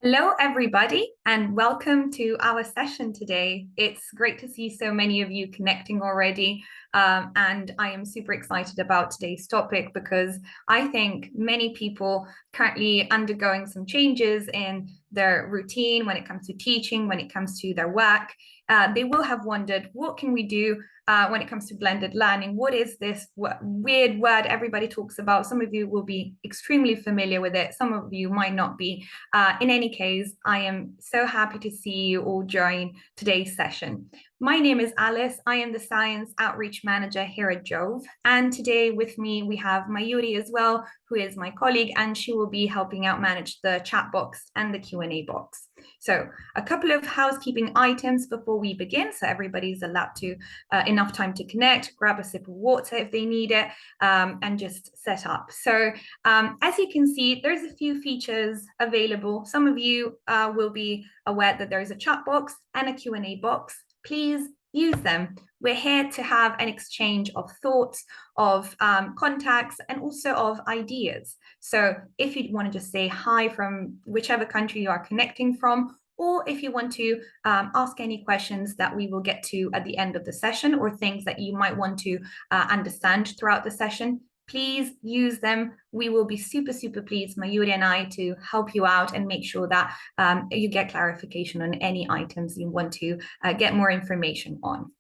Hello, everybody, and welcome to our session today. It's great to see so many of you connecting already, and I am super excited about today's topic because I think many people currently undergoing some changes in their routine when it comes to teaching, when it comes to their work. They will have wondered, what can we do when it comes to blended learning? What is this weird word everybody talks about? Some of you will be extremely familiar with it. Some of you might not be. In any case, I am so happy to see you all join today's session. My name is Alice. I am the Science Outreach Manager here at Jove. And today with me, we have Mayuri as well, who is my colleague, and she will be helping out manage the chat box and the Q&A box. So a couple of housekeeping items before we begin, so everybody's allowed to enough time to connect, grab a sip of water if they need it, and just set up. So as you can see, there's a few features available. Some of you will be aware that there is a chat box and a Q&A box. Please use them. We're here to have an exchange of thoughts, of contacts, and also of ideas. So if you want to just say hi from whichever country you are connecting from, or if you want to ask any questions that we will get to at the end of the session, or things that you might want to understand throughout the session, please use them. We will be super, super pleased, Mayuri and I, to help you out and make sure that you get clarification on any items you want to get more information on.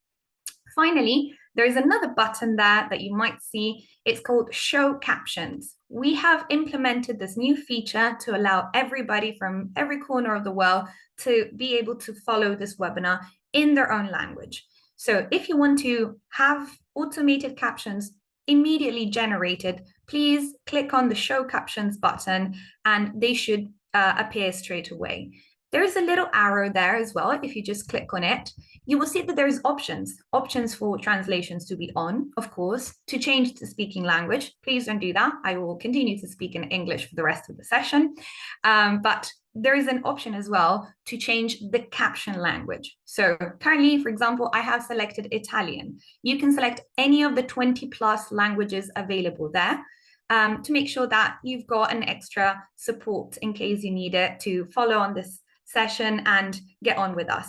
Finally, there is another button there that you might see. It's called Show Captions. We have implemented this new feature to allow everybody from every corner of the world to be able to follow this webinar in their own language. So if you want to have automated captions immediately generated, please click on the Show Captions button and they should appear straight away. There is a little arrow there as well. If you just click on it, you will see that there's options for translations to be on, of course. To change to speaking language, please don't do that. I will continue to speak in English for the rest of the session. But there is an option as well to change the caption language. So currently, for example, I have selected Italian. You can select any of the 20+ languages available there. To make sure that you've got an extra support in case you need it to follow on this session and get on with us.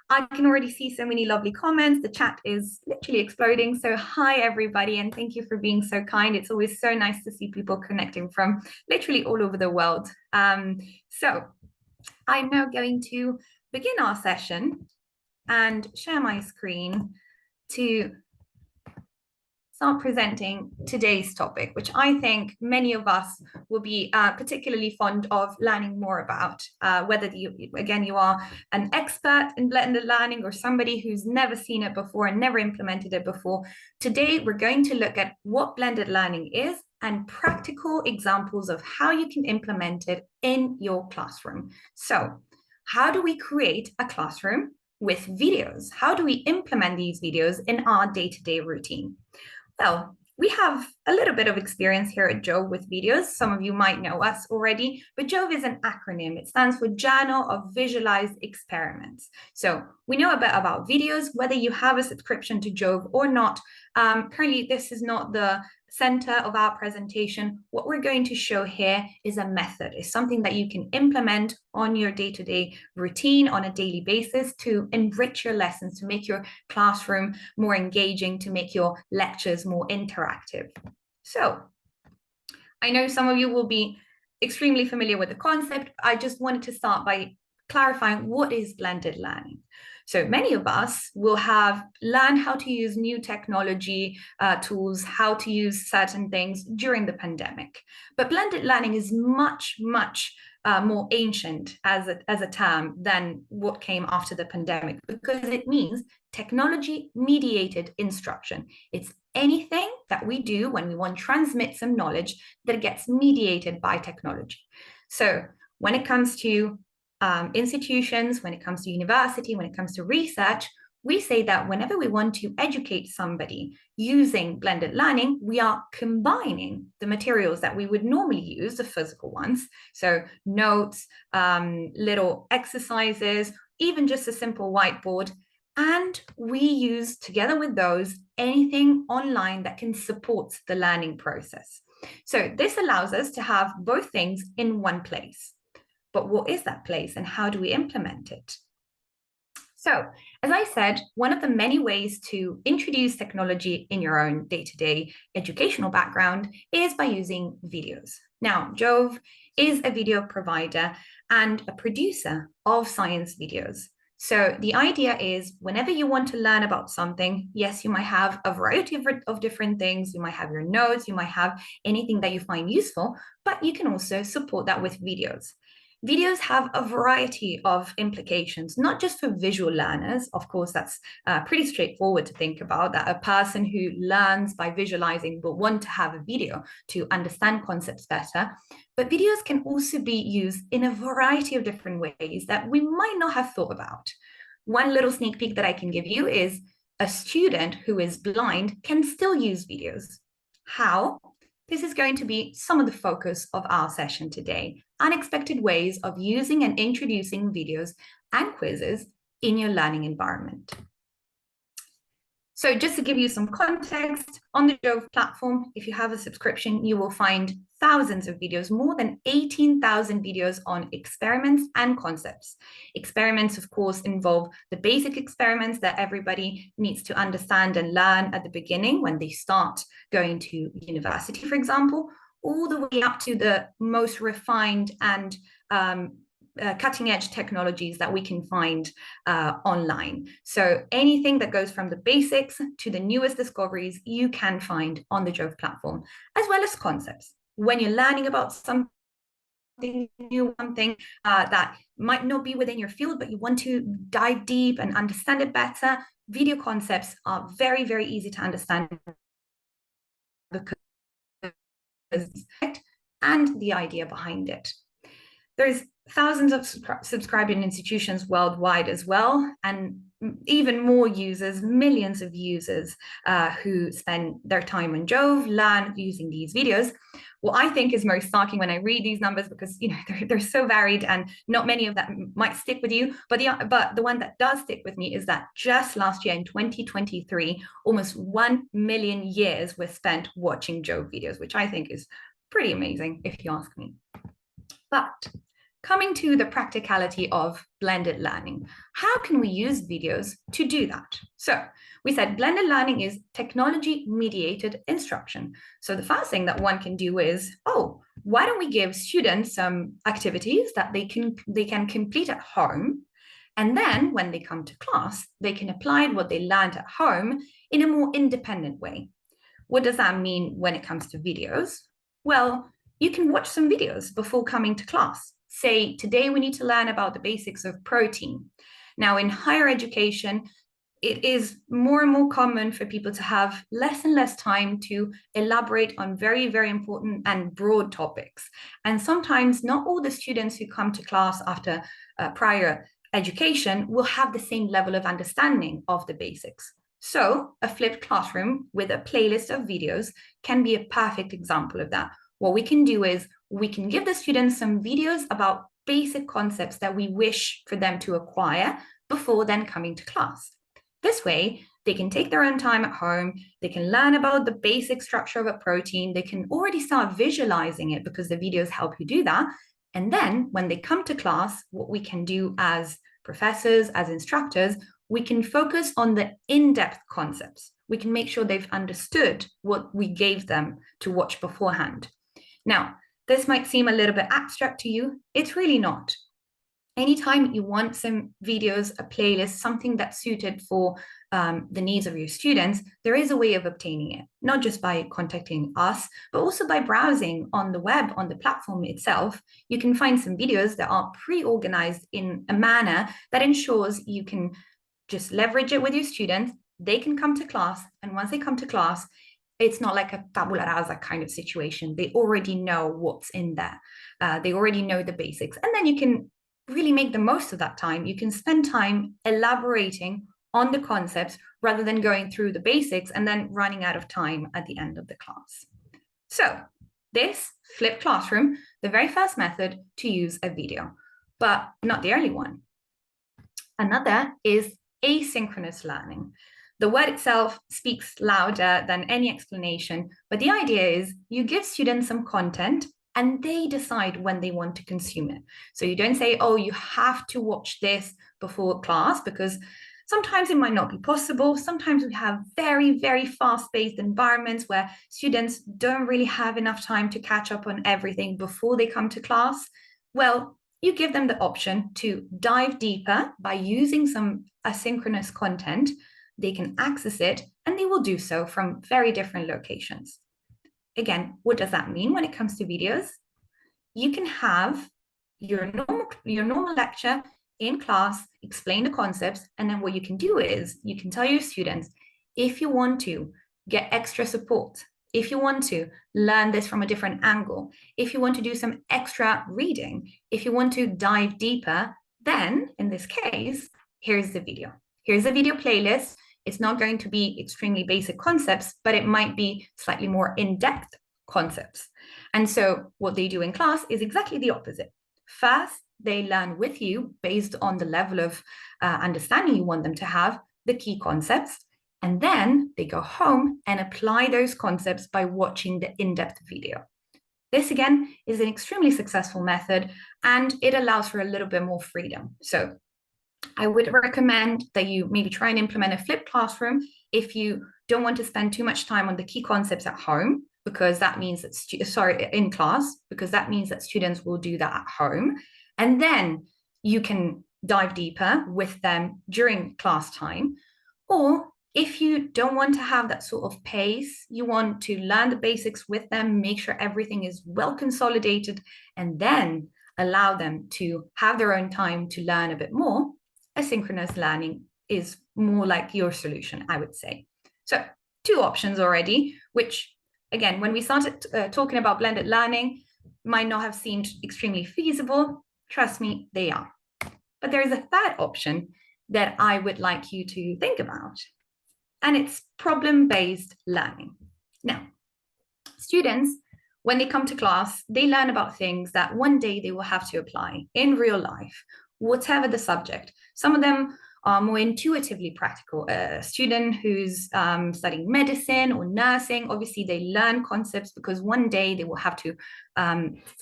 I can already see so many lovely comments. The chat is literally exploding. So hi, everybody, and thank you for being so kind. It's always so nice to see people connecting from literally all over the world. So I'm now going to begin our session and share my screen to start presenting today's topic, which I think many of us will be particularly fond of learning more about, whether you are an expert in blended learning or somebody who's never seen it before and never implemented it before. Today, we're going to look at what blended learning is and practical examples of how you can implement it in your classroom. So, how do we create a classroom with videos? How do we implement these videos in our day-to-day routine? Well, we have a little bit of experience here at Jove with videos. Some of you might know us already, but Jove is an acronym. It stands for Journal of Visualized Experiments. So we know a bit about videos, whether you have a subscription to Jove or not. Currently, this is not the center of our presentation. What we're going to show here is a method. It's something that you can implement on your day-to-day routine on a daily basis to enrich your lessons, to make your classroom more engaging, to make your lectures more interactive. So I know some of you will be extremely familiar with the concept. I just wanted to start by clarifying what is blended learning. So many of us will have learned how to use new technology tools, how to use certain things during the pandemic. But blended learning is much, much more ancient as a term than what came after the pandemic, because it means technology-mediated instruction. It's anything that we do when we want to transmit some knowledge that gets mediated by technology. So when it comes to institutions, when it comes to university, when it comes to research, we say that whenever we want to educate somebody using blended learning, we are combining the materials that we would normally use, the physical ones, so notes, little exercises, even just a simple whiteboard, and we use, together with those, anything online that can support the learning process. So this allows us to have both things in one place. but what is that place and how do we implement it? So, as I said, one of the many ways to introduce technology in your own day-to-day educational background is by using videos. Now, Jove is a video provider and a producer of science videos. So the idea is whenever you want to learn about something, yes, you might have a variety of different things. You might have your notes, you might have anything that you find useful, but you can also support that with videos. Videos have a variety of implications, not just for visual learners. Of course, that's pretty straightforward to think about, that a person who learns by visualizing will want to have a video to understand concepts better. But videos can also be used in a variety of different ways that we might not have thought about. One little sneak peek that I can give you is a student who is blind can still use videos. How? This is going to be some of the focus of our session today. Unexpected ways of using and introducing videos and quizzes in your learning environment. So just to give you some context, on the Jove platform, if you have a subscription, you will find thousands of videos, more than 18,000 videos on experiments and concepts. Experiments, of course, involve the basic experiments that everybody needs to understand and learn at the beginning when they start going to university, for example, all the way up to the most refined and cutting edge technologies that we can find online. So anything that goes from the basics to the newest discoveries you can find on the Jove platform, as well as concepts. When you're learning about something new, something that might not be within your field, but you want to dive deep and understand it better, video concepts are very, very easy to understand because and the idea behind it. There's thousands of subscribing institutions worldwide as well, and even more users, millions of users who spend their time on Jove, learn using these videos. What I think is most shocking when I read these numbers, because they're so varied and not many of them might stick with you, but the one that does stick with me is that just last year in 2023, almost 1 million years were spent watching Jove videos, which I think is pretty amazing if you ask me. But coming to the practicality of blended learning, how can we use videos to do that? So we said blended learning is technology-mediated instruction. So the first thing that one can do is, why don't we give students some activities that they can complete at home, and then when they come to class, they can apply what they learned at home in a more independent way. What does that mean when it comes to videos? Well, you can watch some videos before coming to class. Say, today we need to learn about the basics of protein. Now, in higher education, it is more and more common for people to have less and less time to elaborate on very, very important and broad topics. And sometimes not all the students who come to class after prior education will have the same level of understanding of the basics. So a flipped classroom with a playlist of videos can be a perfect example of that. What we can do is we can give the students some videos about basic concepts that we wish for them to acquire before then coming to class. This way, they can take their own time at home, they can learn about the basic structure of a protein, they can already start visualizing it because the videos help you do that. And then when they come to class, what we can do as professors, as instructors, we can focus on the in-depth concepts. We can make sure they've understood what we gave them to watch beforehand. Now, this might seem a little bit abstract to you. It's really not. Anytime you want some videos, a playlist, something that's suited for the needs of your students, there is a way of obtaining it, not just by contacting us, but also by browsing on the web, on the platform itself. You can find some videos that are pre-organized in a manner that ensures you can just leverage it with your students. They can come to class, and once they come to class, it's not like a tabula rasa kind of situation. They already know what's in there. They already know the basics. And then you can really make the most of that time. You can spend time elaborating on the concepts rather than going through the basics and then running out of time at the end of the class. So this flipped classroom, the very first method to use a video, but not the only one. Another is asynchronous learning. The word itself speaks louder than any explanation, but the idea is you give students some content and they decide when they want to consume it. So you don't say, oh, you have to watch this before class, because sometimes it might not be possible. Sometimes we have very, very fast-paced environments where students don't really have enough time to catch up on everything before they come to class. Well, you give them the option to dive deeper by using some asynchronous content. They can access it, and they will do so from very different locations. Again, what does that mean when it comes to videos? You can have your normal lecture in class, explain the concepts, and then what you can do is you can tell your students, if you want to get extra support, if you want to learn this from a different angle, if you want to do some extra reading, if you want to dive deeper, then in this case, here's the video. Here's a video playlist. It's not going to be extremely basic concepts, but it might be slightly more in-depth concepts. And so what they do in class is exactly the opposite. First, they learn with you based on the level of understanding you want them to have, the key concepts, and then they go home and apply those concepts by watching the in-depth video. This, again, is an extremely successful method, and it allows for a little bit more freedom. So I would recommend that you maybe try and implement a flipped classroom if you don't want to spend too much time on the key concepts at home, because that means that, in class, because that means that students will do that at home. And then you can dive deeper with them during class time. Or if you don't want to have that sort of pace, you want to learn the basics with them, make sure everything is well consolidated, and then allow them to have their own time to learn a bit more, asynchronous learning is more like your solution, I would say. So 2 options already, which, again, when we started talking about blended learning, might not have seemed extremely feasible. Trust me, they are. But there is a 3rd option that I would like you to think about, and it's problem-based learning. Now, students, when they come to class, they learn about things that one day they will have to apply in real life, whatever the subject. Some of them are more intuitively practical. A student who's studying medicine or nursing, obviously they learn concepts because one day they will have to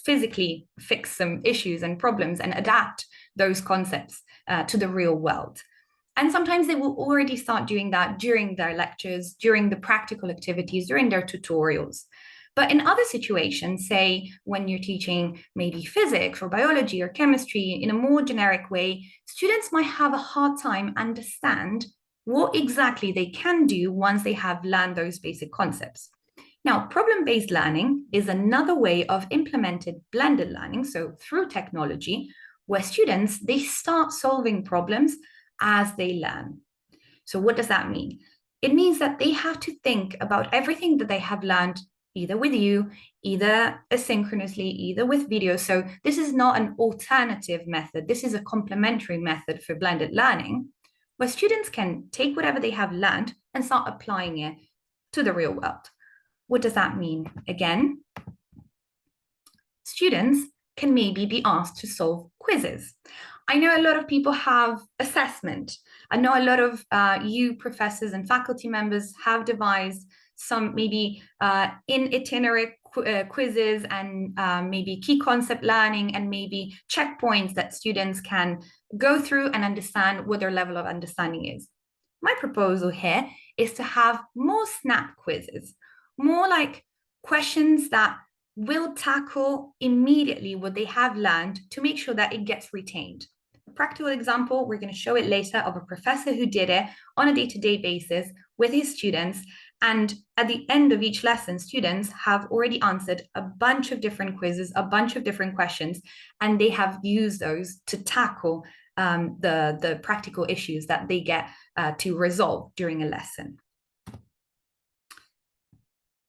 physically fix some issues and problems and adapt those concepts to the real world. And sometimes they will already start doing that during their lectures, during the practical activities, during their tutorials. But in other situations, say when you're teaching maybe physics or biology or chemistry in a more generic way, students might have a hard time understand what exactly they can do once they have learned those basic concepts. Now, problem-based learning is another way of implemented blended learning, so through technology, where students, they start solving problems as they learn. So what does that mean? It means that they have to think about everything that they have learned either with you, either asynchronously, either with video. So this is not an alternative method. This is a complementary method for blended learning, where students can take whatever they have learned and start applying it to the real world. What does that mean? Again, students can maybe be asked to solve quizzes. I know a lot of people have assessment. I know a lot of you professors and faculty members have devised some maybe in itinerary quizzes and maybe key concept learning and maybe checkpoints that students can go through and understand what their level of understanding is. My proposal here is to have more snap quizzes, more like questions that will tackle immediately what they have learned to make sure that it gets retained. A practical example, we're going to show it later, of a professor who did it on a day-to-day basis with his students. And at the end of each lesson, students have already answered a bunch of different quizzes, a bunch of different questions, and they have used those to tackle the practical issues that they get to resolve during a lesson.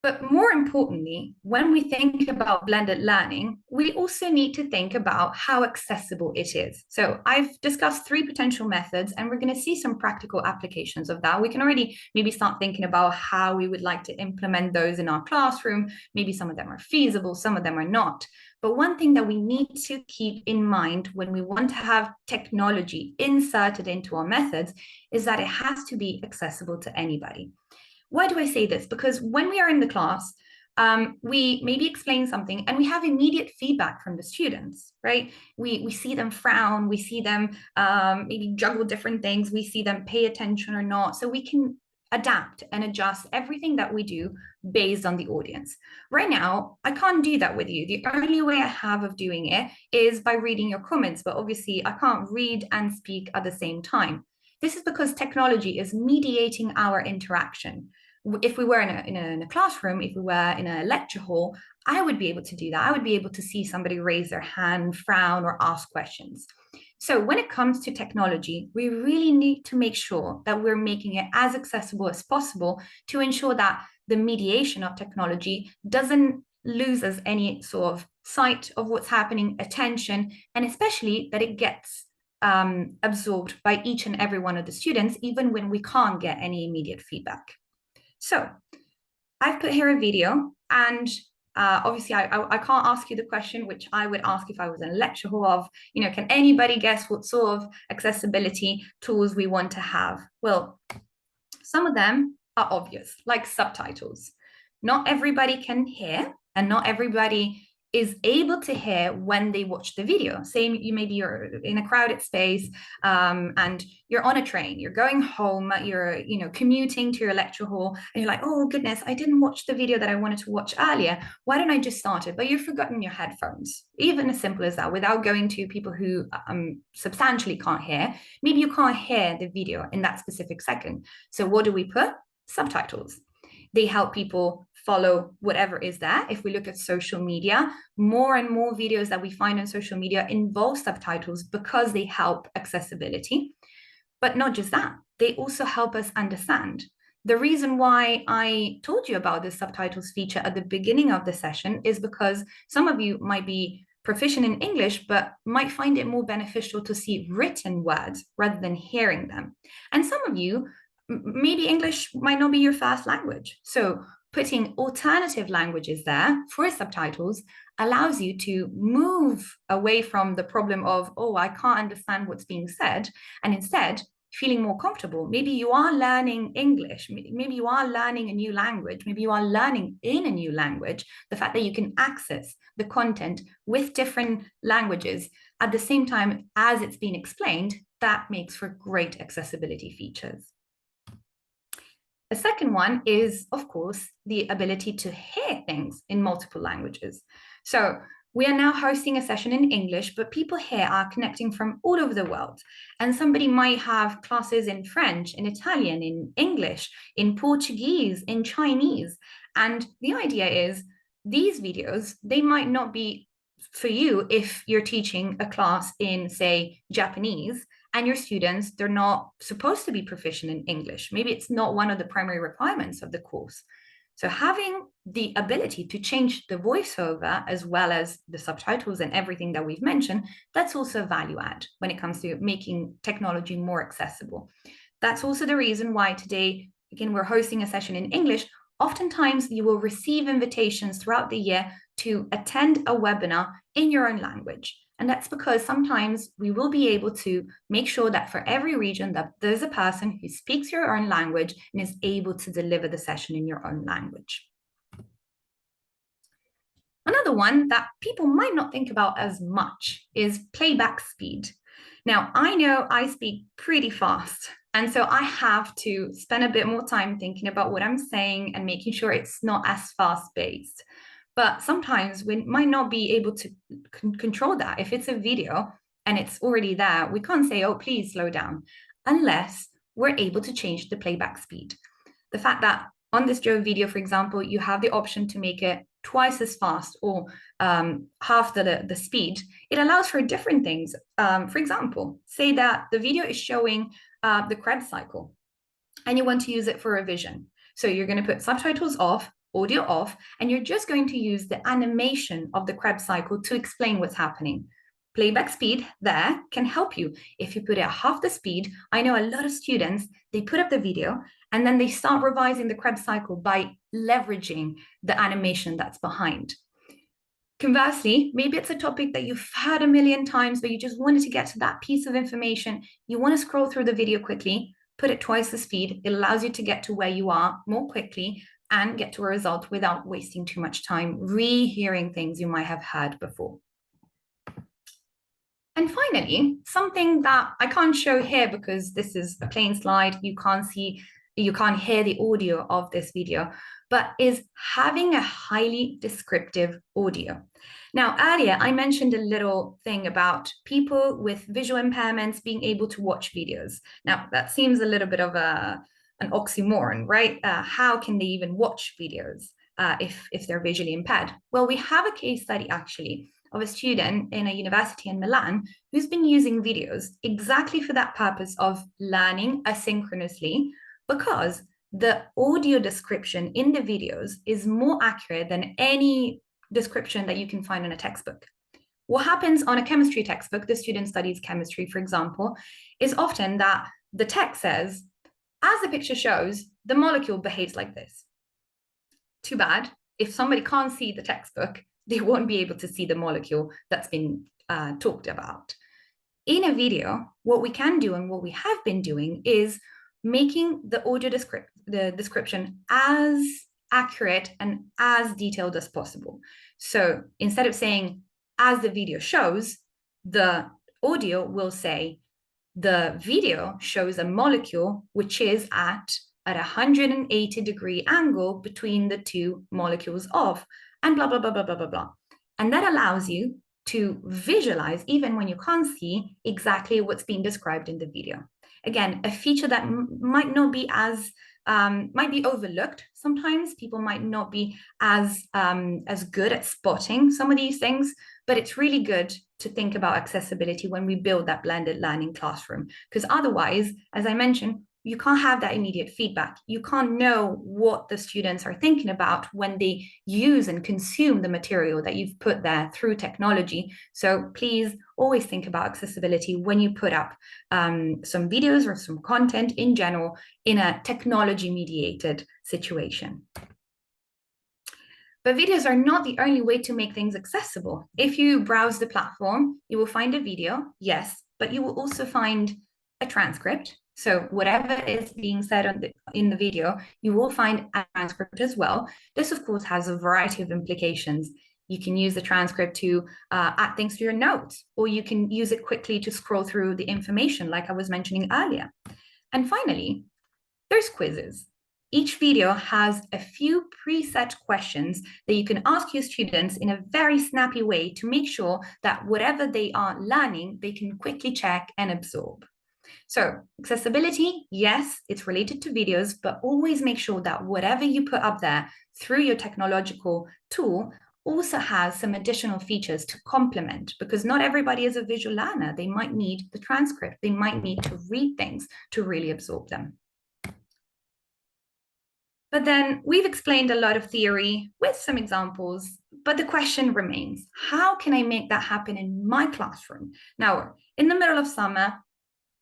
But more importantly, when we think about blended learning, we also need to think about how accessible it is. So I've discussed 3 potential methods, and we're going to see some practical applications of that. We can already maybe start thinking about how we would like to implement those in our classroom. Maybe some of them are feasible, some of them are not. But one thing that we need to keep in mind when we want to have technology inserted into our methods is that it has to be accessible to anybody. Why do I say this? Because when we are in the class, we maybe explain something and we have immediate feedback from the students, right? We see them frown, we see them maybe juggle different things, we see them pay attention or not. So we can adapt and adjust everything that we do based on the audience. Right now, I can't do that with you. The only way I have of doing it is by reading your comments, but obviously I can't read and speak at the same time. This is because technology is mediating our interaction. If we were in a classroom, if we were in a lecture hall, I would be able to do that. I would be able to see somebody raise their hand, frown, or ask questions. So when it comes to technology, we really need to make sure that we're making it as accessible as possible to ensure that the mediation of technology doesn't lose us any sort of sight of what's happening, attention, and especially that it gets absorbed by each and every one of the students, even when we can't get any immediate feedback. So I've put here a video, and obviously I can't ask you the question which I would ask if I was in a lecture hall of, can anybody guess what sort of accessibility tools we want to have? Well, some of them are obvious, like subtitles. Not everybody can hear, and not everybody is able to hear when they watch the video. Say maybe you're in a crowded space and you're on a train, you're going home, you're commuting to your lecture hall, and you're like, oh goodness, I didn't watch the video that I wanted to watch earlier. Why don't I just start it? But you've forgotten your headphones. Even as simple as that, without going to people who substantially can't hear. Maybe you can't hear the video in that specific second. So what do we put? Subtitles. They help people follow whatever is there. If we look at social media, more and more videos that we find on social media involve subtitles because they help accessibility. But not just that, they also help us understand. The reason why I told you about this subtitles feature at the beginning of the session is because some of you might be proficient in English, but might find it more beneficial to see written words rather than hearing them. And some of you, maybe English might not be your first language. So putting alternative languages there for subtitles allows you to move away from the problem of, oh, I can't understand what's being said, and instead feeling more comfortable. Maybe you are learning English, maybe you are learning a new language, maybe you are learning in a new language. The fact that you can access the content with different languages at the same time as it's being explained, that makes for great accessibility features. The second one is, of course, the ability to hear things in multiple languages. So we are now hosting a session in English, but people here are connecting from all over the world. And somebody might have classes in French, in Italian, in English, in Portuguese, in Chinese. And the idea is these videos, they might not be for you if you're teaching a class in, say, Japanese, and your students, they're not supposed to be proficient in English. Maybe it's not one of the primary requirements of the course. So having the ability to change the voiceover as well as the subtitles and everything that we've mentioned, that's also a value add when it comes to making technology more accessible. That's also the reason why today, again, we're hosting a session in English. Oftentimes you will receive invitations throughout the year to attend a webinar in your own language. And that's because sometimes we will be able to make sure that for every region that there's a person who speaks your own language and is able to deliver the session in your own language. Another one that people might not think about as much is playback speed. Now, I know I speak pretty fast, and so I have to spend a bit more time thinking about what I'm saying and making sure it's not as fast-paced. But sometimes we might not be able to control that. If it's a video and it's already there, we can't say, oh, please slow down, unless we're able to change the playback speed. The fact that on this Joe video, for example, you have the option to make it twice as fast or half the speed, it allows for different things. For example, say that the video is showing the Krebs cycle and you want to use it for revision. So you're going to put subtitles off, audio off, and you're just going to use the animation of the Krebs cycle to explain what's happening. Playback speed there can help you. If you put it at half the speed, I know a lot of students, they put up the video and then they start revising the Krebs cycle by leveraging the animation that's behind. Conversely, maybe it's a topic that you've heard a million times, but you just wanted to get to that piece of information. You want to scroll through the video quickly, put it twice the speed. It allows you to get to where you are more quickly, and get to a result without wasting too much time rehearing things you might have heard before. And finally, something that I can't show here because this is a plain slide, you can't hear the audio of this video, but is having a highly descriptive audio. Now, earlier, I mentioned a little thing about people with visual impairments being able to watch videos. Now, that seems a little bit of an oxymoron, right? How can they even watch videos if they're visually impaired? Well, we have a case study actually of a student in a university in Milan who's been using videos exactly for that purpose of learning asynchronously, because the audio description in the videos is more accurate than any description that you can find in a textbook. What happens on a chemistry textbook, the student studies chemistry, for example, is often that the text says, as the picture shows, the molecule behaves like this. Too bad. If somebody can't see the textbook, they won't be able to see the molecule that's been talked about. In a video, what we can do and what we have been doing is making the audio description as accurate and as detailed as possible. So instead of saying, as the video shows, the audio will say, the video shows a molecule which is at a 180-degree angle between the two molecules of, and blah, blah, blah, blah, blah, blah, blah. And that allows you to visualize, even when you can't see, exactly what's being described in the video. Again, a feature that might not be as, might be overlooked. Sometimes people might not be as good at spotting some of these things, but it's really good to think about accessibility when we build that blended learning classroom, because otherwise, as I mentioned, you can't have that immediate feedback. You can't know what the students are thinking about when they use and consume the material that you've put there through technology. So please always think about accessibility when you put up some videos or some content in general in a technology-mediated situation. But videos are not the only way to make things accessible. If you browse the platform, you will find a video, yes, but you will also find a transcript. So whatever is being said in the video, you will find a transcript as well. This, of course, has a variety of implications. You can use the transcript to add things to your notes, or you can use it quickly to scroll through the information, like I was mentioning earlier. And finally, there's quizzes. Each video has a few preset questions that you can ask your students in a very snappy way to make sure that whatever they are learning, they can quickly check and absorb. So accessibility, yes, it's related to videos, but always make sure that whatever you put up there through your technological tool also has some additional features to complement, because not everybody is a visual learner. They might need the transcript. They might need to read things to really absorb them. But then we've explained a lot of theory with some examples, but the question remains, how can I make that happen in my classroom? Now, in the middle of summer,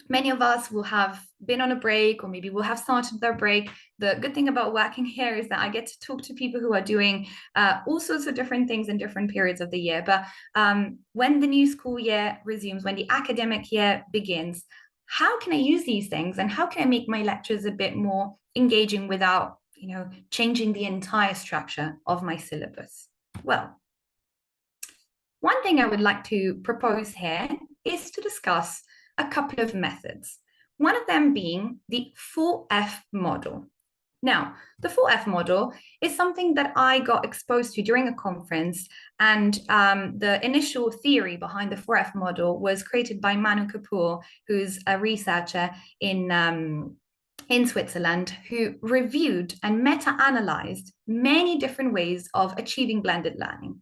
many of us will have been on a break, or maybe will have started their break. The good thing about working here is that I get to talk to people who are doing all sorts of different things in different periods of the year. But when the new school year resumes, when the academic year begins, how can I use these things, and how can I make my lectures a bit more engaging without, changing the entire structure of my syllabus? Well, one thing I would like to propose here is to discuss a couple of methods, one of them being the 4F model. Now, the 4F model is something that I got exposed to during a conference, and the initial theory behind the 4F model was created by Manu Kapoor, who's a researcher in Switzerland, who reviewed and meta-analyzed many different ways of achieving blended learning.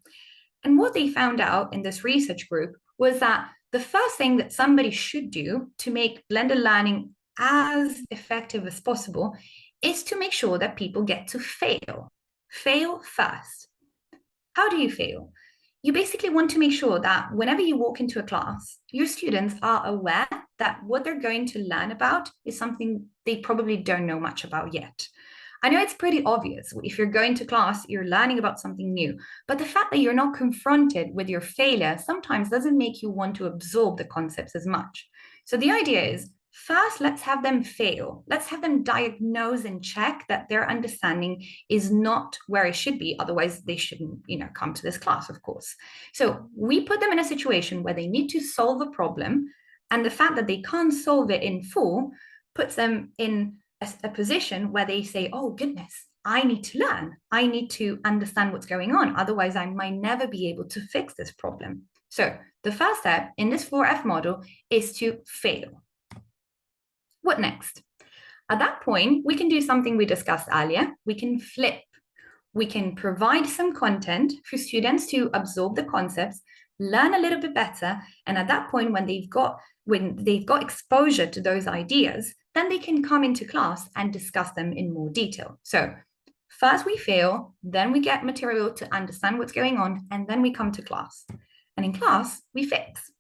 And what they found out in this research group was that the first thing that somebody should do to make blended learning as effective as possible is to make sure that people get to fail. Fail first. How do you fail? You basically want to make sure that whenever you walk into a class, your students are aware that what they're going to learn about is something they probably don't know much about yet. I know it's pretty obvious. If you're going to class, you're learning about something new, but the fact that you're not confronted with your failure sometimes doesn't make you want to absorb the concepts as much. So the idea is, first, let's have them fail. Let's have them diagnose and check that their understanding is not where it should be. Otherwise, they shouldn't, come to this class, of course. So we put them in a situation where they need to solve a problem, and the fact that they can't solve it in full puts them in a position where they say, oh, goodness, I need to learn. I need to understand what's going on. Otherwise, I might never be able to fix this problem. So the first step in this 4F model is to fail. What next? At that point, we can do something we discussed earlier. We can flip. We can provide some content for students to absorb the concepts, learn a little bit better, and at that point, when they've got exposure to those ideas, then they can come into class and discuss them in more detail. So first we fail, then we get material to understand what's going on, and then we come to class. And in class, we fix.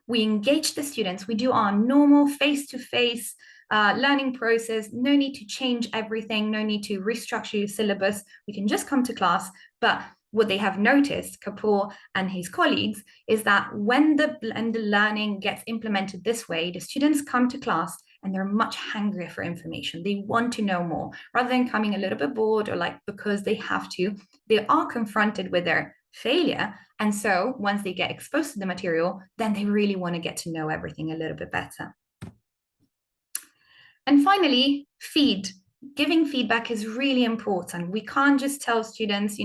We engage the students. We do our normal face-to-face learning process. No need to change everything. No need to restructure your syllabus. We can just come to class. But what they have noticed, Kapoor and his colleagues, is that when the blended learning gets implemented this way, the students come to class and they're much hungrier for information. They want to know more rather than coming a little bit bored or like because they have to. They are confronted with their failure. And so once they get exposed to the material, then they really want to get to know everything a little bit better. And finally, feed. Giving feedback is really important. We can't just tell students,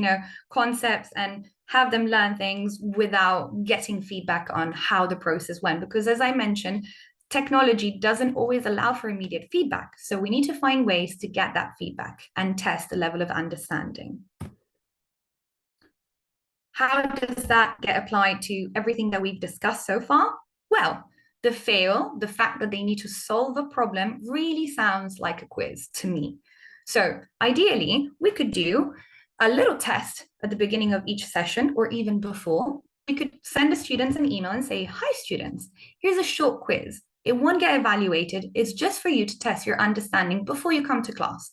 concepts and have them learn things without getting feedback on how the process went. Because as I mentioned, technology doesn't always allow for immediate feedback. So we need to find ways to get that feedback and test the level of understanding. How does that get applied to everything that we've discussed so far? Well, the fact that they need to solve a problem really sounds like a quiz to me. So ideally, we could do a little test at the beginning of each session or even before. We could send the students an email and say, hi, students, here's a short quiz. It won't get evaluated. It's just for you to test your understanding before you come to class.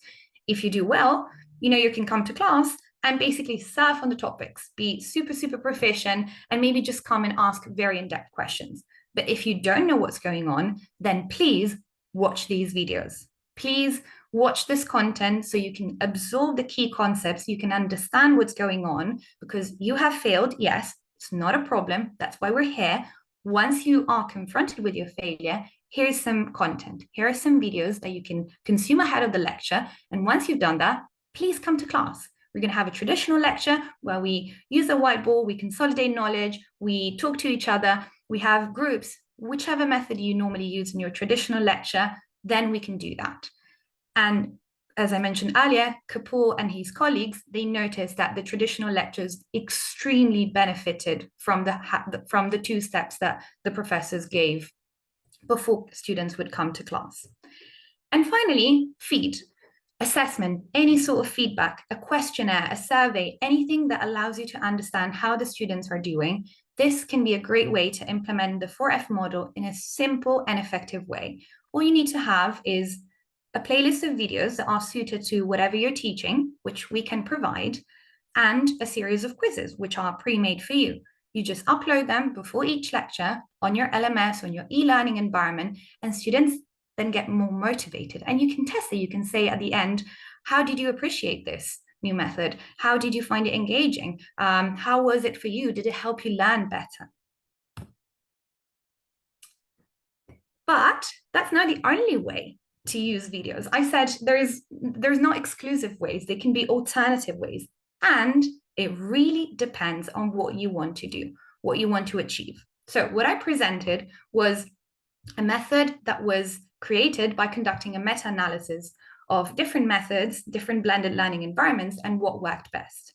If you do well, you can come to class and basically surf on the topics, be super, super proficient, and maybe just come and ask very in-depth questions. But if you don't know what's going on, then please watch these videos. Please watch this content so you can absorb the key concepts, you can understand what's going on, because you have failed. Yes, it's not a problem. That's why we're here. Once you are confronted with your failure, here's some content. Here are some videos that you can consume ahead of the lecture. And once you've done that, please come to class. We're going to have a traditional lecture where we use a whiteboard, we consolidate knowledge, we talk to each other, we have groups, whichever method you normally use in your traditional lecture, then we can do that. And as I mentioned earlier, Kapoor and his colleagues, they noticed that the traditional lectures extremely benefited from the two steps that the professors gave before students would come to class. And finally, feed. Assessment, any sort of feedback, a questionnaire, a survey, anything that allows you to understand how the students are doing. This can be a great way to implement the 4F model in a simple and effective way. All you need to have is a playlist of videos that are suited to whatever you're teaching, which we can provide, and a series of quizzes, which are pre-made for you. You just upload them before each lecture on your LMS, on your e-learning environment, and students then get more motivated. And you can test it. You can say at the end, how did you appreciate this new method? How did you find it engaging? How was it for you? Did it help you learn better? But that's not the only way to use videos. I said there's no exclusive ways. There can be alternative ways. And it really depends on what you want to do, what you want to achieve. So what I presented was a method that was created by conducting a meta-analysis of different methods, different blended learning environments, and what worked best.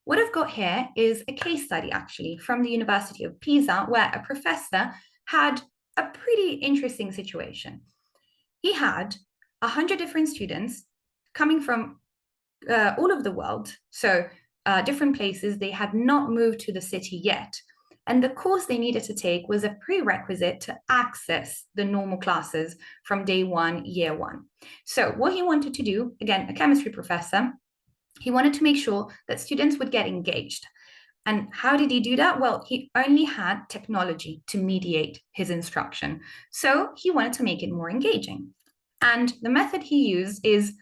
What I've got here is a case study, actually, from the University of Pisa, where a professor had a pretty interesting situation. He had 100 different students coming from all over the world, so different places. They had not moved to the city yet. And the course they needed to take was a prerequisite to access the normal classes from day one, year one. So what he wanted to do, again, a chemistry professor, he wanted to make sure that students would get engaged. And how did he do that? Well, he only had technology to mediate his instruction. So he wanted to make it more engaging. And the method he used is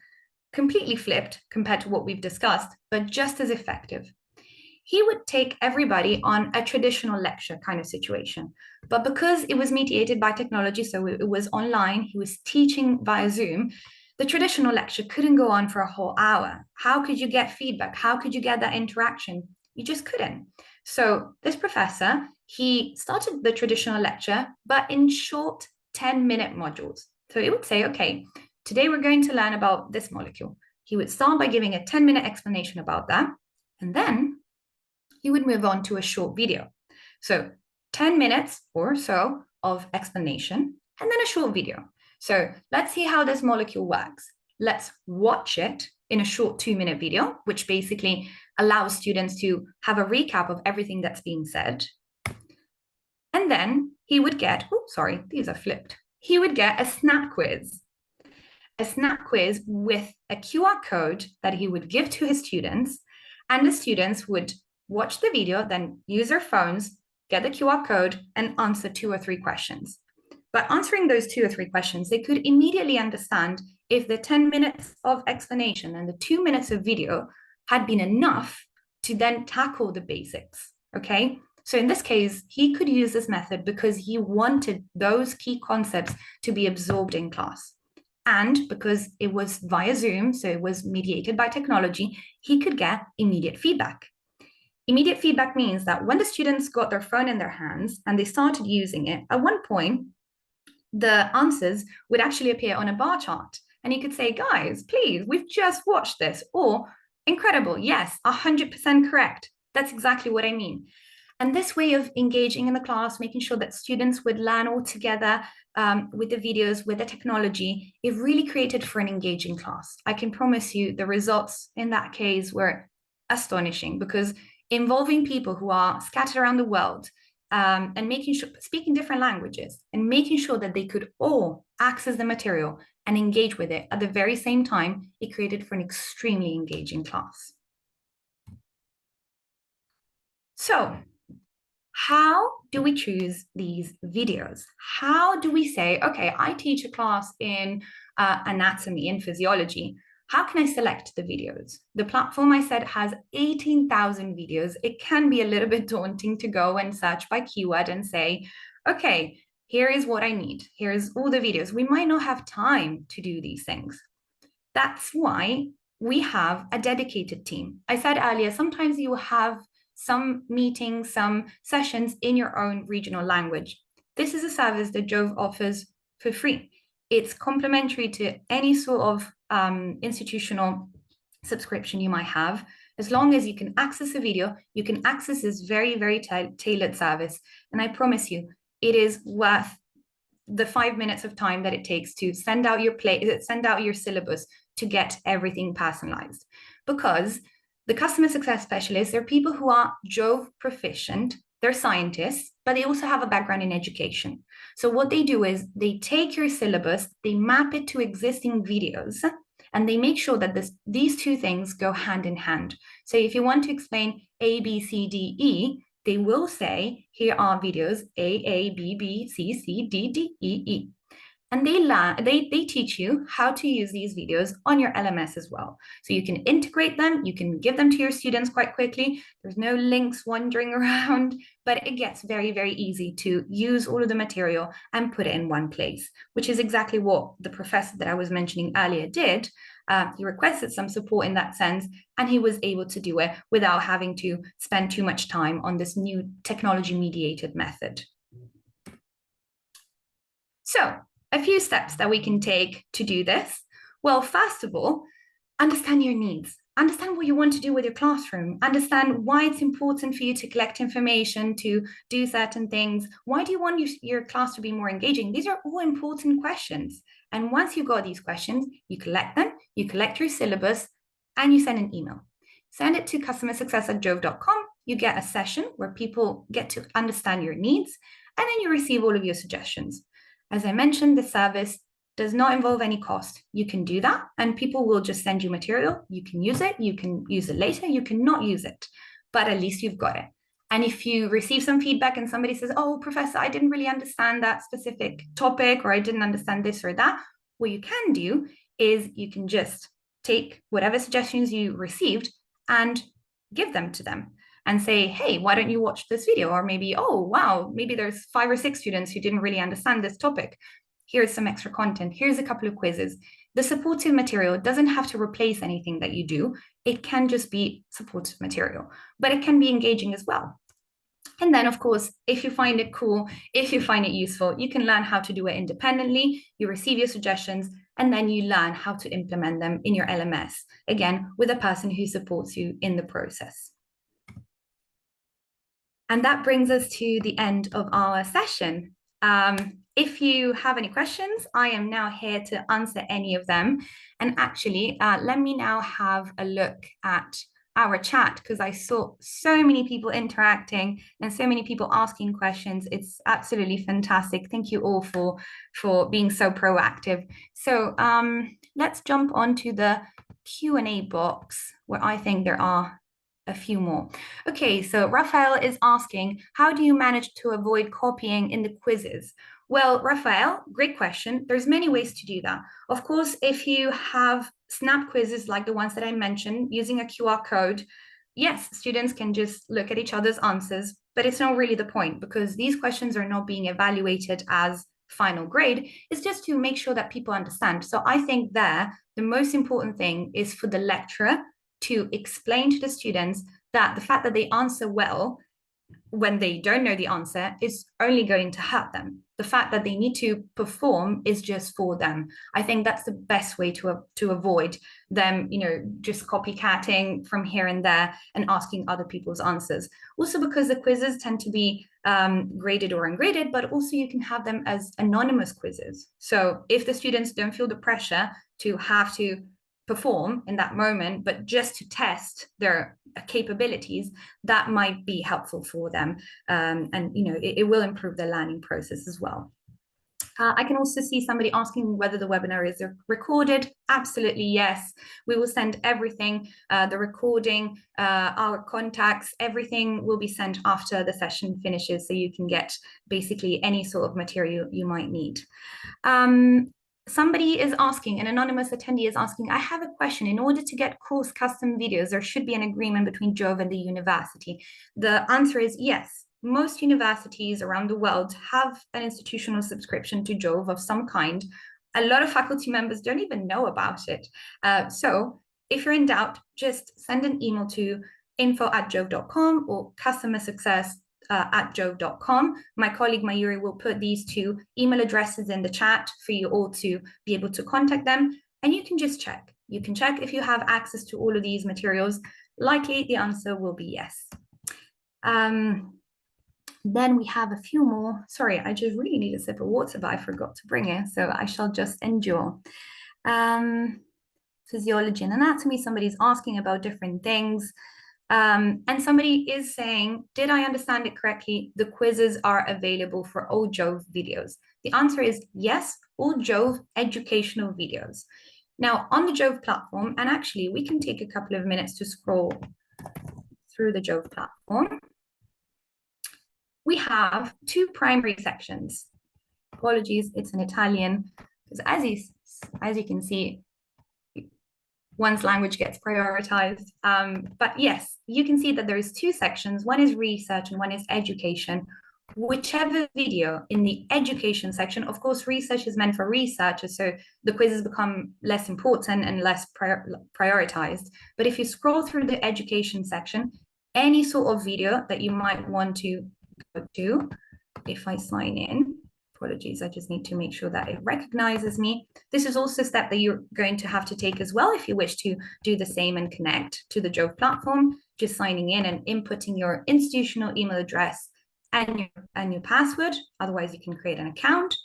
completely flipped compared to what we've discussed, but just as effective. He would take everybody on a traditional lecture kind of situation. But because it was mediated by technology, so it was online, he was teaching via Zoom, the traditional lecture couldn't go on for a whole hour. How could you get feedback? How could you get that interaction? You just couldn't. So this professor, he started the traditional lecture, but in short 10-minute modules. So he would say, okay, today we're going to learn about this molecule. He would start by giving a 10-minute explanation about that. And then he would move on to a short video. So 10 minutes or so of explanation and then a short video. So let's see how this molecule works. Let's watch it in a short 2-minute video, which basically allows students to have a recap of everything that's being said. And then he would get, oh, sorry, these are flipped. He would get a snap quiz. A snap quiz with a QR code that he would give to his students, and the students would watch the video, then use their phones, get the QR code, and answer 2 or 3 questions. By answering those 2 or 3 questions, they could immediately understand if the 10 minutes of explanation and the 2 minutes of video had been enough to then tackle the basics, okay? So in this case, he could use this method because he wanted those key concepts to be absorbed in class. And because it was via Zoom, so it was mediated by technology, he could get immediate feedback. Immediate feedback means that when the students got their phone in their hands and they started using it, at one point, the answers would actually appear on a bar chart. And you could say, guys, please, we've just watched this. Or, incredible, yes, 100% correct. That's exactly what I mean. And this way of engaging in the class, making sure that students would learn all together with the videos, with the technology, it really created for an engaging class. I can promise you the results in that case were astonishing because involving people who are scattered around the world and making sure, speaking different languages and making sure that they could all access the material and engage with it at the very same time, it created for an extremely engaging class. So, how do we choose these videos? How do we say, okay, I teach a class in anatomy and physiology. How can I select the videos? The platform I said has 18,000 videos. It can be a little bit daunting to go and search by keyword and say, okay, here is what I need. Here's all the videos. We might not have time to do these things. That's why we have a dedicated team. I said earlier, sometimes you have some meetings, some sessions in your own regional language. This is a service that Jove offers for free. It's complementary to any sort of institutional subscription you might have. As long as you can access a video, you can access this very, very tailored service. And I promise you, it is worth the 5 minutes of time that it takes to send out your syllabus to get everything personalized. Because the customer success specialists, they're people who are Jove proficient, they're scientists, but they also have a background in education. So what they do is they take your syllabus, they map it to existing videos, and they make sure that these 2 things go hand in hand. So if you want to explain A, B, C, D, E, they will say, here are videos A, B, B, C, C, D, D, E, E. And they teach you how to use these videos on your LMS as well. So you can integrate them, you can give them to your students quite quickly. There's no links wandering around, but it gets very, very easy to use all of the material and put it in one place, which is exactly what the professor that I was mentioning earlier did. He requested some support in that sense, and he was able to do it without having to spend too much time on this new technology-mediated method. So, a few steps that we can take to do this. Well, first of all, understand your needs. Understand what you want to do with your classroom. Understand why it's important for you to collect information, to do certain things. Why do you want your class to be more engaging? These are all important questions. And once you've got these questions, you collect them, you collect your syllabus, and you send an email. Send it to customersuccess@jove.com. You get a session where people get to understand your needs, and then you receive all of your suggestions. As I mentioned, the service does not involve any cost. You can do that, and people will just send you material. You can use it later, you can not use it. but at least you've got it. And if you receive some feedback and somebody says, oh, professor, I didn't really understand that specific topic, or I didn't understand this or that, what you can do is you can just take whatever suggestions you received and give them to them and say, hey, why don't you watch this video? Or maybe, oh, wow, maybe there's 5 or 6 students who didn't really understand this topic. Here's some extra content. Here's a couple of quizzes. The supportive material doesn't have to replace anything that you do. It can just be supportive material, but it can be engaging as well. And then, of course, if you find it cool, if you find it useful, you can learn how to do it independently. You receive your suggestions, and then you learn how to implement them in your LMS, again, with a person who supports you in the process. And that brings us to the end of our session. If you have any questions, I am now here to answer any of them. And actually, let me now have a look at our chat, because I saw so many people interacting and so many people asking questions. It's absolutely fantastic. Thank you all for being so proactive. So let's jump onto the Q&A box, where I think there are a few more. Okay, so Raphael is asking, how do you manage to avoid copying in the quizzes? Well, Raphael, great question. There's many ways to do that. Of course, if you have snap quizzes like the ones that I mentioned using a QR code, yes, students can just look at each other's answers, but it's not really the point, because these questions are not being evaluated as final grade. It's just to make sure that people understand. So I think there, the most important thing is for the lecturer to explain to the students that the fact that they answer well when they don't know the answer is only going to hurt them. The fact that they need to perform is just for them. I think that's the best way to avoid them, just copycatting from here and there and asking other people's answers. Also, because the quizzes tend to be graded or ungraded, but also you can have them as anonymous quizzes. So if the students don't feel the pressure to have to perform in that moment, but just to test their capabilities, that might be helpful for them. And it will improve their learning process as well. I can also see somebody asking whether the webinar is recorded. Absolutely, yes. We will send everything, the recording, our contacts, everything will be sent after the session finishes, so you can get basically any sort of material you might need. Somebody is asking, an anonymous attendee is asking, I have a question. In order to get course custom videos, there should be an agreement between Jove and the university. The answer is yes. Most universities around the world have an institutional subscription to Jove of some kind. A lot of faculty members don't even know about it. So if you're in doubt, just send an email to info@jove.com or customer success at jove.com. My colleague Mayuri will put these 2 email addresses in the chat for you all to be able to contact them, and you can just check. You can check if you have access to all of these materials. Likely the answer will be yes. Then we have a few more. Sorry, I just really need a sip of water, but I forgot to bring it, so I shall just endure. Physiology and anatomy, somebody's asking about different things. And somebody is saying, did I understand it correctly? The quizzes are available for all Jove videos. The answer is yes, all Jove educational videos. Now on the Jove platform, and actually we can take a couple of minutes to scroll through the Jove platform. We have 2 primary sections. Apologies, it's in Italian, because as you can see, one's language gets prioritized. But yes, you can see that there is 2 sections. One is research and one is education. Whichever video in the education section, of course, research is meant for researchers, so the quizzes become less important and less prioritized. But if you scroll through the education section, any sort of video that you might want to go to, if I sign in, apologies, I just need to make sure that it recognizes me. This is also a step that you're going to have to take as well if you wish to do the same and connect to the Jove platform, just signing in and inputting your institutional email address and your password. Otherwise, you can create an account.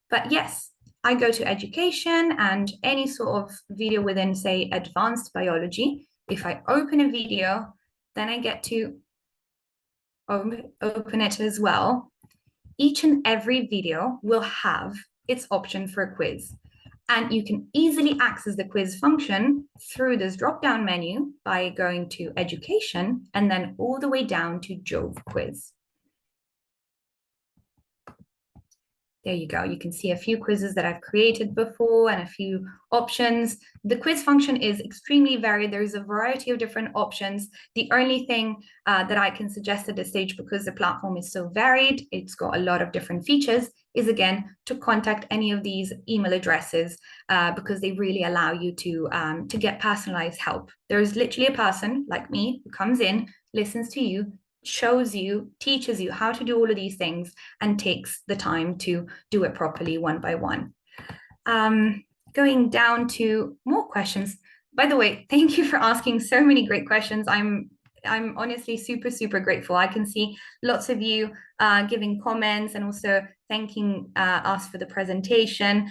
But yes, I go to education and any sort of video within, say, advanced biology. If I open a video, then I get to open it as well. Each and every video will have its option for a quiz. And you can easily access the quiz function through this drop-down menu by going to Education and then all the way down to Jove Quiz. There you go. You can see a few quizzes that I've created before and a few options. The quiz function is extremely varied. There's a variety of different options. The only thing that I can suggest at this stage, because the platform is so varied, it's got a lot of different features, is again to contact any of these email addresses because they really allow you to get personalized help. There's literally a person like me who comes in, listens to you, shows you, teaches you how to do all of these things, and takes the time to do it properly one by one. Going down to more questions. By the way, thank you for asking so many great questions. I'm honestly super grateful. I can see lots of you giving comments and also thanking us for the presentation.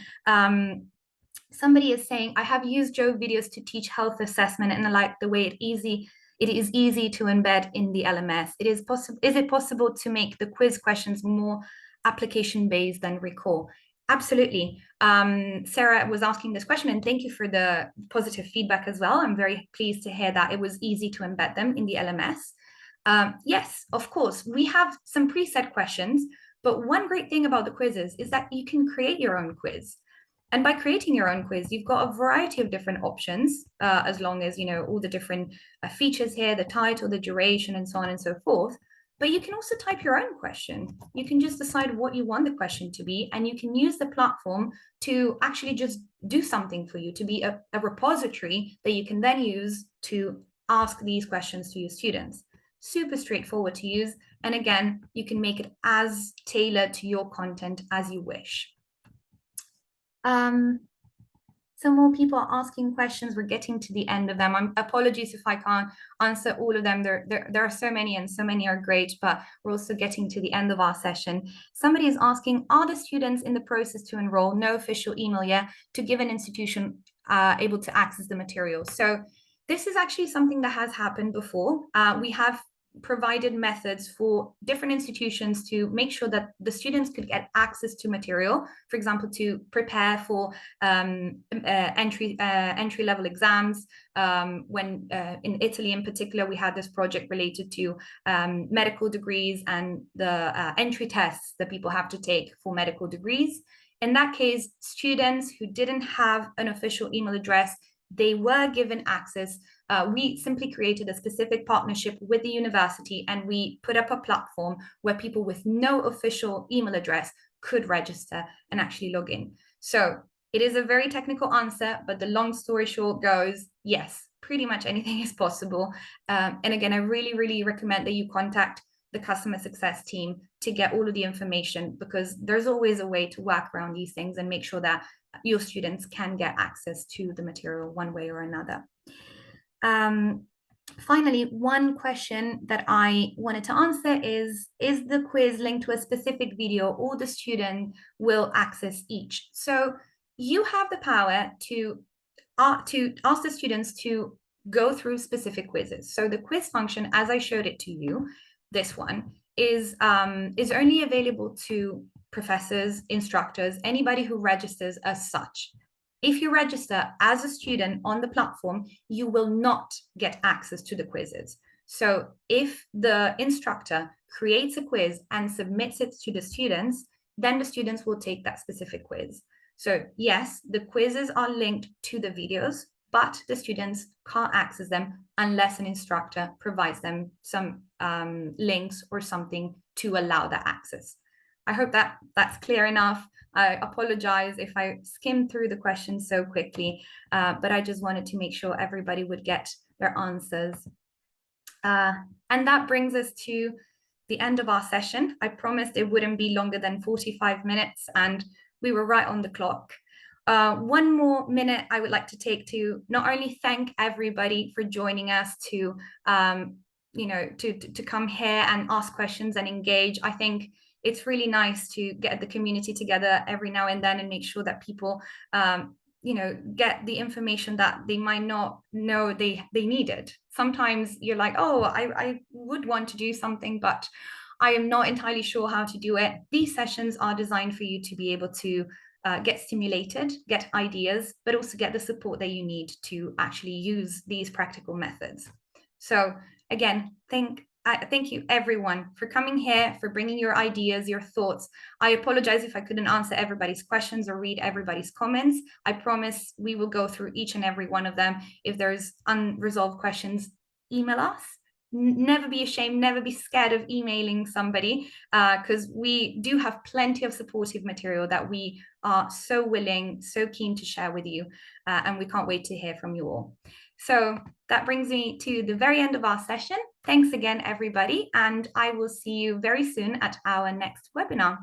Somebody is saying, I have used Jove videos to teach health assessment and I like the way it is easy to embed in the LMS. Is it possible to make the quiz questions more application-based than recall? Absolutely. Sarah was asking this question, and thank you for the positive feedback as well. I'm very pleased to hear that it was easy to embed them in the LMS. Yes, of course, we have some preset questions, but one great thing about the quizzes is that you can create your own quiz. And by creating your own quiz, you've got a variety of different options, as long as, you know, all the different features here, the title, the duration, and so on and so forth. But you can also type your own question. You can just decide what you want the question to be, and you can use the platform to actually just do something for you, to be a repository that you can then use to ask these questions to your students. Super straightforward to use. And again, you can make it as tailored to your content as you wish. Some more people are asking questions. We're getting to the end of them. Apologies if I can't answer all of them. There are so many, and so many are great, but we're also getting to the end of our session. Somebody is asking, are the students in the process to enroll? No official email yet to give an institution able to access the material. So this is actually something that has happened before. We have provided methods for different institutions to make sure that the students could get access to material, for example, to prepare for entry level exams. When in Italy in particular, we had this project related to medical degrees and the entry tests that people have to take for medical degrees. In that case, students who didn't have an official email address, they were given access. We simply created a specific partnership with the university, and we put up a platform where people with no official email address could register and actually log in. So it is a very technical answer, but the long story short goes, yes, pretty much anything is possible. And again, I really recommend that you contact the customer success team to get all of the information, because there's always a way to work around these things and make sure that your students can get access to the material one way or another. Finally, one question that I wanted to answer is the quiz linked to a specific video, or the student will access each? So you have the power to ask the students to go through specific quizzes. So the quiz function, as I showed it to you, this one is only available to professors, instructors, anybody who registers as such. If you register as a student on the platform, you will not get access to the quizzes. So if the instructor creates a quiz and submits it to the students, then the students will take that specific quiz. So yes, the quizzes are linked to the videos, but the students can't access them unless an instructor provides them some links or something to allow that access. I hope that that's clear enough. I apologize if I skimmed through the questions so quickly, but I just wanted to make sure everybody would get their answers. And that brings us to the end of our session. I promised it wouldn't be longer than 45 minutes, and we were right on the clock. One more minute I would like to take to not only thank everybody for joining us to come here and ask questions and engage. I think it's really nice to get the community together every now and then and make sure that people get the information that they might not know they needed. Sometimes you're like, oh, I would want to do something, but I am not entirely sure how to do it. These sessions are designed for you to be able to get stimulated, get ideas, but also get the support that you need to actually use these practical methods. So again, thank you everyone for coming here, for bringing your ideas, your thoughts. I apologize if I couldn't answer everybody's questions or read everybody's comments. I promise we will go through each and every one of them. If there's unresolved questions, email us. Never be ashamed, never be scared of emailing somebody, because we do have plenty of supportive material that we are so willing, so keen to share with you, and we can't wait to hear from you all. So that brings me to the very end of our session. Thanks again, everybody, and I will see you very soon at our next webinar.